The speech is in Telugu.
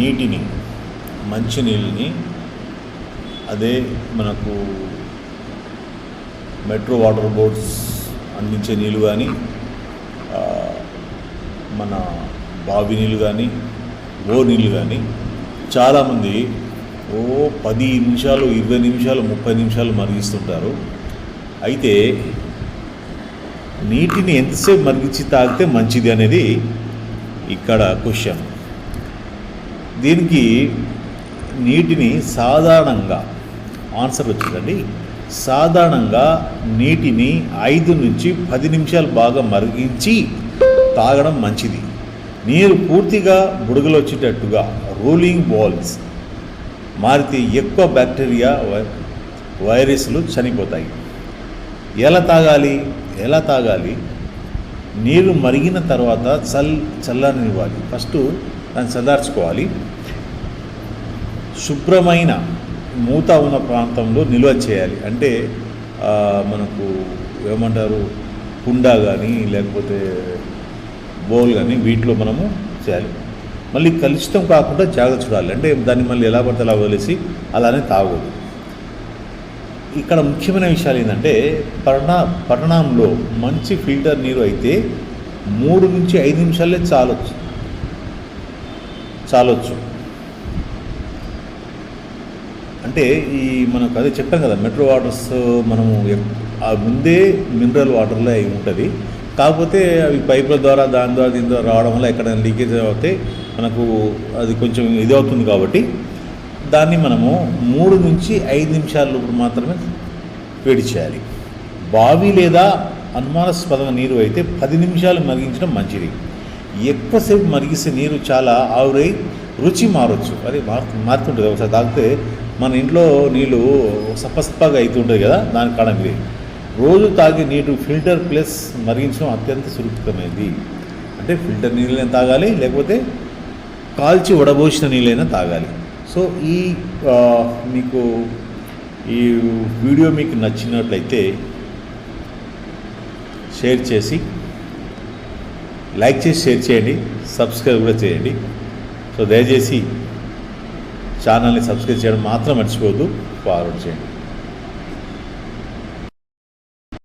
నీటిని, మంచినీళ్ళని, అదే మనకు మెట్రో వాటర్ బోర్డ్స్ అందించే నీళ్ళు కానీ, మన బావి నీళ్ళు కానీ, నీళ్ళు కానీ చాలామంది 10 నిమిషాలు, 20 నిమిషాలు, 30 నిమిషాలు మరిగిస్తుంటారు. అయితే నీటిని ఎంతసేపు మరిగించి తాగితే మంచిది అనేది ఇక్కడ క్వశ్చన్. దీనికి నీటిని సాధారణంగా ఆన్సర్ వచ్చిందండి. సాధారణంగా నీటిని 5 నుంచి 10 నిమిషాలు బాగా మరిగించి తాగడం మంచిది. నీరు పూర్తిగా బుడగలు వచ్చేటట్టుగా రూలింగ్ బాల్స్ మారితే ఎక్కువ బ్యాక్టీరియా, వైరస్లు చనిపోతాయి. ఎలా తాగాలి? నీరు మరిగిన తర్వాత చల్లనివ్వాలి. ఫస్ట్ దాన్ని చల్లార్చుకోవాలి. శుభ్రమైన మూత ఉన్న ప్రాంతంలో నిల్వ చేయాలి. అంటే మనకు ఏమంటారు, కుండ కానీ లేకపోతే బౌల్ కానీ వీటిలో మనము చేయాలి. మళ్ళీ కలుషితం కాకుండా జాగ్రత్త చూడాలి. అంటే దాన్ని మళ్ళీ ఎలా పడితే అలా వదిలేసి అలానే తాగదు. ఇక్కడ ముఖ్యమైన విషయాలు ఏంటంటే, పట్టణంలో మంచి ఫిల్టర్ నీరు అయితే 3 నుంచి 5 నిమిషాలే చాలొచ్చు. అంటే మనకు అదే చెప్పాం కదా, మెట్రో వాటర్స్ మనము ముందే మినరల్ వాటర్లో అయి ఉంటుంది. కాకపోతే అవి పైపుల ద్వారా దీని ద్వారా రావడం వల్ల ఎక్కడైనా లీకేజ్ అవుతే మనకు అది కొంచెం ఇది అవుతుంది. కాబట్టి దాన్ని మనము 3 నుంచి 5 నిమిషాల మాత్రమే వేడి చేయాలి. బావి లేదా అనుమానాస్పదమైన నీరు అయితే 10 నిమిషాలు మరిగించడం మంచిది. ఎక్కువసేపు మరిగిస్తే నీరు చాలా ఆవిరై రుచి మారచ్చు. అది మారుతుంటుంది. ఒకసారి తాగితే మన ఇంట్లో నీళ్ళు సప్పసప్పగా అవుతుంటుంది కదా, దానికి కారణం ఇది. రోజు తాగే నీరు ఫిల్టర్ ప్లస్ మరిగించడం అత్యంత సురక్షితమైనది. అంటే ఫిల్టర్ నీళ్ళైనా తాగాలి, లేకపోతే కాల్చి వడబోసిన నీళ్ళైనా తాగాలి. సో మీకు ఈ వీడియో మీకు నచ్చినట్లయితే లైక్ చేసి షేర్ చేయండి, సబ్స్క్రైబ్ కూడా చేయండి. సో దయచేసి ఛానల్ని సబ్స్క్రైబ్ చేయడం మాత్రం మర్చిపోవద్దు, ఫార్వర్డ్ చేయండి.